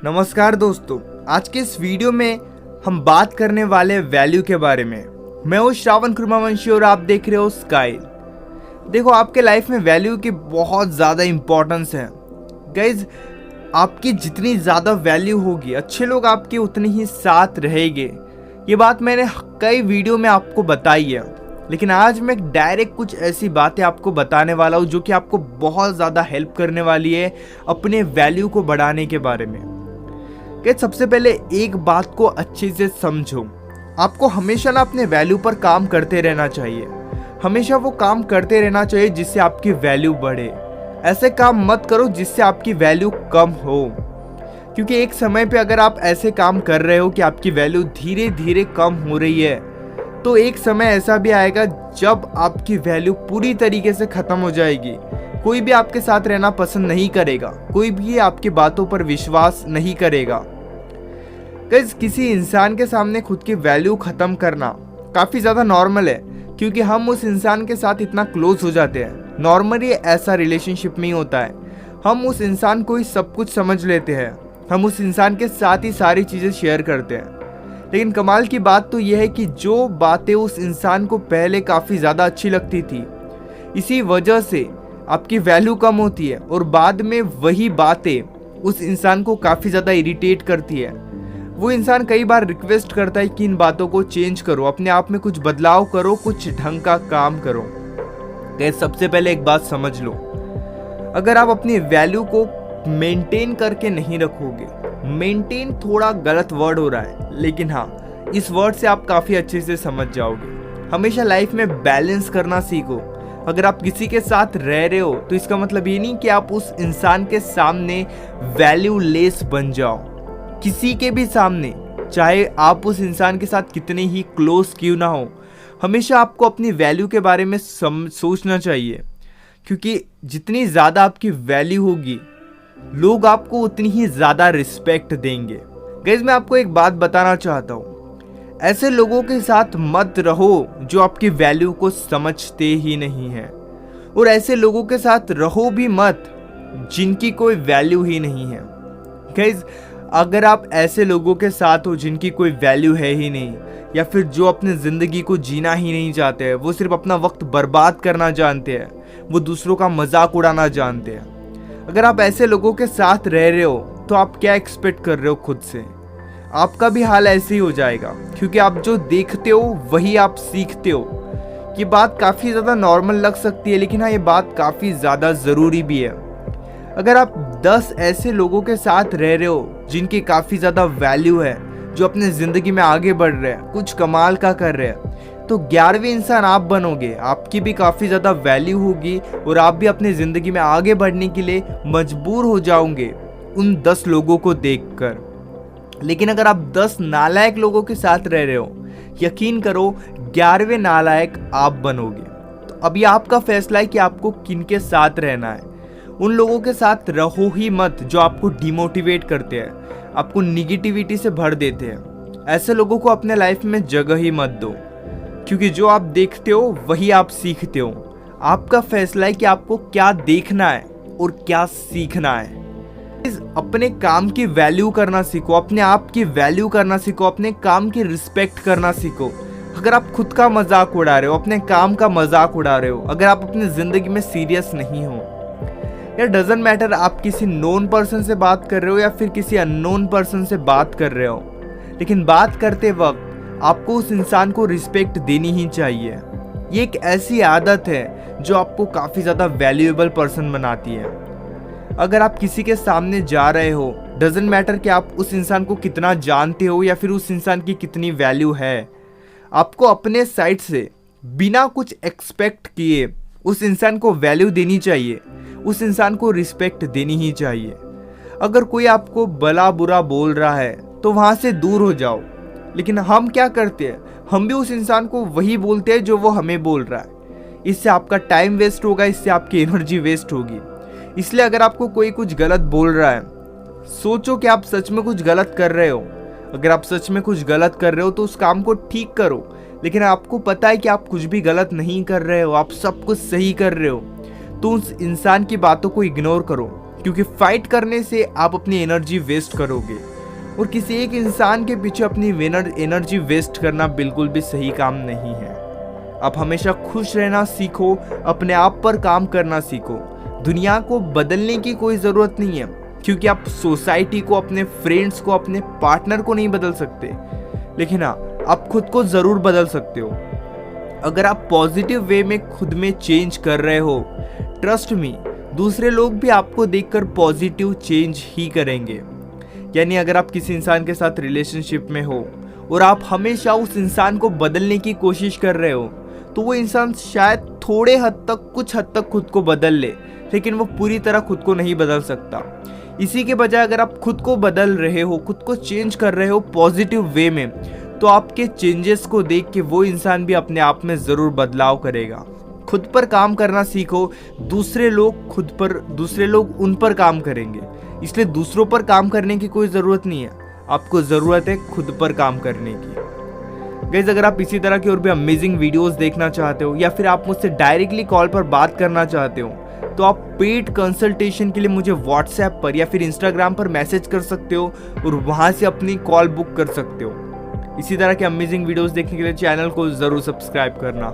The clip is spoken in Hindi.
नमस्कार दोस्तों, आज के इस वीडियो में हम बात करने वाले वैल्यू के बारे में। मैं हूँ श्रावण कुर्मावंशी और आप देख रहे हो स्काई। देखो, आपके लाइफ में वैल्यू की बहुत ज़्यादा इम्पोर्टेंस है गाइज। आपकी जितनी ज़्यादा वैल्यू होगी, अच्छे लोग आपके उतने ही साथ रहेंगे। ये बात मैंने कई वीडियो में आपको बताई है, लेकिन आज मैं डायरेक्ट कुछ ऐसी बातें आपको बताने वाला हूँ जो कि आपको बहुत ज़्यादा हेल्प करने वाली है अपने वैल्यू को बढ़ाने के बारे में। कि सबसे पहले एक बात को अच्छे से समझो, आपको हमेशा ना अपने वैल्यू पर काम करते रहना चाहिए। हमेशा वो काम करते रहना चाहिए जिससे आपकी वैल्यू बढ़े। ऐसे काम मत करो जिससे आपकी वैल्यू कम हो, क्योंकि एक समय पे अगर आप ऐसे काम कर रहे हो कि आपकी वैल्यू धीरे धीरे कम हो रही है, तो एक समय ऐसा भी आएगा जब आपकी वैल्यू पूरी तरीके से खत्म हो जाएगी। कोई भी आपके साथ रहना पसंद नहीं करेगा, कोई भी आपकी बातों पर विश्वास नहीं करेगा। किसी इंसान के सामने खुद की वैल्यू खत्म करना काफ़ी ज़्यादा नॉर्मल है, क्योंकि हम उस इंसान के साथ इतना क्लोज हो जाते हैं। नॉर्मली ऐसा रिलेशनशिप में ही होता है, हम उस इंसान को ही सब कुछ समझ लेते हैं, हम उस इंसान के साथ ही सारी चीज़ें शेयर करते हैं। लेकिन कमाल की बात तो यह है कि जो बातें उस इंसान को पहले काफ़ी ज़्यादा अच्छी लगती थी, इसी वजह से आपकी वैल्यू कम होती है और बाद में वही बातें उस इंसान को काफ़ी ज़्यादा इरिटेट करती है। वो इंसान कई बार रिक्वेस्ट करता है कि इन बातों को चेंज करो, अपने आप में कुछ बदलाव करो, कुछ ढंग का काम करो। गाइस, सबसे पहले एक बात समझ लो, अगर आप अपनी वैल्यू को मेंटेन करके नहीं रखोगे, मेंटेन थोड़ा गलत वर्ड हो रहा है, लेकिन हाँ, इस वर्ड से आप काफ़ी अच्छे से समझ जाओगे। हमेशा लाइफ में बैलेंस करना सीखो। अगर आप किसी के साथ रह रहे हो तो इसका मतलब ये नहीं कि आप उस इंसान के सामने वैल्यू लेस बन जाओ। किसी के भी सामने, चाहे आप उस इंसान के साथ कितने ही क्लोज क्यों ना हो, हमेशा आपको अपनी वैल्यू के बारे में सोचना चाहिए, क्योंकि जितनी ज़्यादा आपकी वैल्यू होगी, लोग आपको उतनी ही ज़्यादा रिस्पेक्ट देंगे। गाइस, मैं आपको एक बात बताना चाहता हूँ, ऐसे लोगों के साथ मत रहो जो आपकी वैल्यू को समझते ही नहीं है, और ऐसे लोगों के साथ रहो भी मत जिनकी कोई वैल्यू ही नहीं है। गाइस, अगर आप ऐसे लोगों के साथ हो जिनकी कोई वैल्यू है ही नहीं, या फिर जो अपने ज़िंदगी को जीना ही नहीं चाहते हैं, वो सिर्फ अपना वक्त बर्बाद करना जानते हैं, वो दूसरों का मजाक उड़ाना जानते हैं, अगर आप ऐसे लोगों के साथ रह रहे हो तो आप क्या एक्सपेक्ट कर रहे हो खुद से? आपका भी हाल ऐसे ही हो जाएगा, क्योंकि आप जो देखते हो वही आप सीखते हो। ये बात काफ़ी ज़्यादा नॉर्मल लग सकती है, लेकिन हाँ, ये बात काफ़ी ज़्यादा ज़रूरी भी है। अगर आप 10 ऐसे लोगों के साथ रह रहे हो जिनकी काफ़ी ज़्यादा वैल्यू है, जो अपने ज़िंदगी में आगे बढ़ रहे हैं, कुछ कमाल का कर रहे हैं, तो 11वें इंसान आप बनोगे। आपकी भी काफ़ी ज़्यादा वैल्यू होगी और आप भी अपनी ज़िंदगी में आगे बढ़ने के लिए मजबूर हो जाओगे उन 10 लोगों को देखकर। लेकिन अगर आप 10 नालायक लोगों के साथ रह रहे हो, यकीन करो 11वें नालायक आप बनोगे। तो अभी आपका फैसला है कि आपको किन के साथ रहना है। उन लोगों के साथ रहो ही मत जो आपको डिमोटिवेट करते हैं, आपको निगेटिविटी से भर देते हैं। ऐसे लोगों को अपने लाइफ में जगह ही मत दो, क्योंकि जो आप देखते हो वही आप सीखते हो। आपका फैसला है कि आपको क्या देखना है और क्या सीखना है। अपने काम की वैल्यू करना सीखो, अपने आप की वैल्यू करना सीखो, अपने काम की रिस्पेक्ट करना सीखो। अगर आप खुद का मजाक उड़ा रहे हो, अपने काम का मजाक उड़ा रहे हो, अगर आप अपनी जिंदगी में सीरियस नहीं हो, या डजंट मैटर आप किसी नोन पर्सन से बात कर रहे हो या फिर किसी अननोन पर्सन से बात कर रहे हो, लेकिन बात करते वक्त आपको उस इंसान को रिस्पेक्ट देनी ही चाहिए। ये एक ऐसी आदत है जो आपको काफ़ी ज़्यादा वैल्यूएबल पर्सन बनाती है। अगर आप किसी के सामने जा रहे हो, डजंट मैटर कि आप उस इंसान को कितना जानते हो या फिर उस इंसान की कितनी वैल्यू है, आपको अपने साइड से बिना कुछ एक्सपेक्ट किए उस इंसान को वैल्यू देनी चाहिए, उस इंसान को रिस्पेक्ट देनी ही चाहिए। अगर कोई आपको भला बुरा बोल रहा है तो वहाँ से दूर हो जाओ, लेकिन हम क्या करते हैं, हम भी उस इंसान को वही बोलते हैं जो वो हमें बोल रहा है। इससे आपका टाइम वेस्ट होगा, इससे आपकी एनर्जी वेस्ट होगी। इसलिए अगर आपको कोई कुछ गलत बोल रहा है, सोचो कि आप सच में कुछ गलत कर रहे हो। अगर आप सच में कुछ गलत कर रहे हो तो उस काम को ठीक करो, लेकिन आपको पता है कि आप कुछ भी गलत नहीं कर रहे हो, आप सब कुछ सही कर रहे हो, तो उस इंसान की बातों को इग्नोर करो, क्योंकि फाइट करने से आप अपनी एनर्जी वेस्ट करोगे और किसी एक इंसान के पीछे अपनी एनर्जी वेस्ट करना बिल्कुल भी सही काम नहीं है। आप हमेशा खुश रहना सीखो, अपने आप पर काम करना सीखो। दुनिया को बदलने की कोई ज़रूरत नहीं है, क्योंकि आप सोसाइटी को, अपने फ्रेंड्स को, अपने पार्टनर को नहीं बदल सकते, लेकिन हाँ, आप खुद को ज़रूर बदल सकते हो। अगर आप पॉजिटिव वे में खुद में चेंज कर रहे हो, ट्रस्ट मी, दूसरे लोग भी आपको देखकर पॉजिटिव चेंज ही करेंगे। यानी अगर आप किसी इंसान के साथ रिलेशनशिप में हो और आप हमेशा उस इंसान को बदलने की कोशिश कर रहे हो, तो वो इंसान शायद थोड़े हद तक, कुछ हद तक खुद को बदल ले, लेकिन वो पूरी तरह खुद को नहीं बदल सकता। इसी के बजाय अगर आप खुद को बदल रहे हो, खुद को चेंज कर रहे हो पॉजिटिव वे में, तो आपके चेंजेस को देख के वो इंसान भी अपने आप में ज़रूर बदलाव करेगा। खुद पर काम करना सीखो, दूसरे लोग उन पर काम करेंगे, इसलिए दूसरों पर काम करने की कोई ज़रूरत नहीं है, आपको ज़रूरत है खुद पर काम करने की। गाइस, अगर आप इसी तरह की और भी अमेजिंग वीडियोस देखना चाहते हो या फिर आप मुझसे डायरेक्टली कॉल पर बात करना चाहते हो, तो आप पेड कंसल्टेशन के लिए मुझे व्हाट्सएप पर या फिर इंस्टाग्राम पर मैसेज कर सकते हो और वहाँ से अपनी कॉल बुक कर सकते हो। इसी तरह के अमेजिंग वीडियोस देखने के लिए चैनल को ज़रूर सब्सक्राइब करना।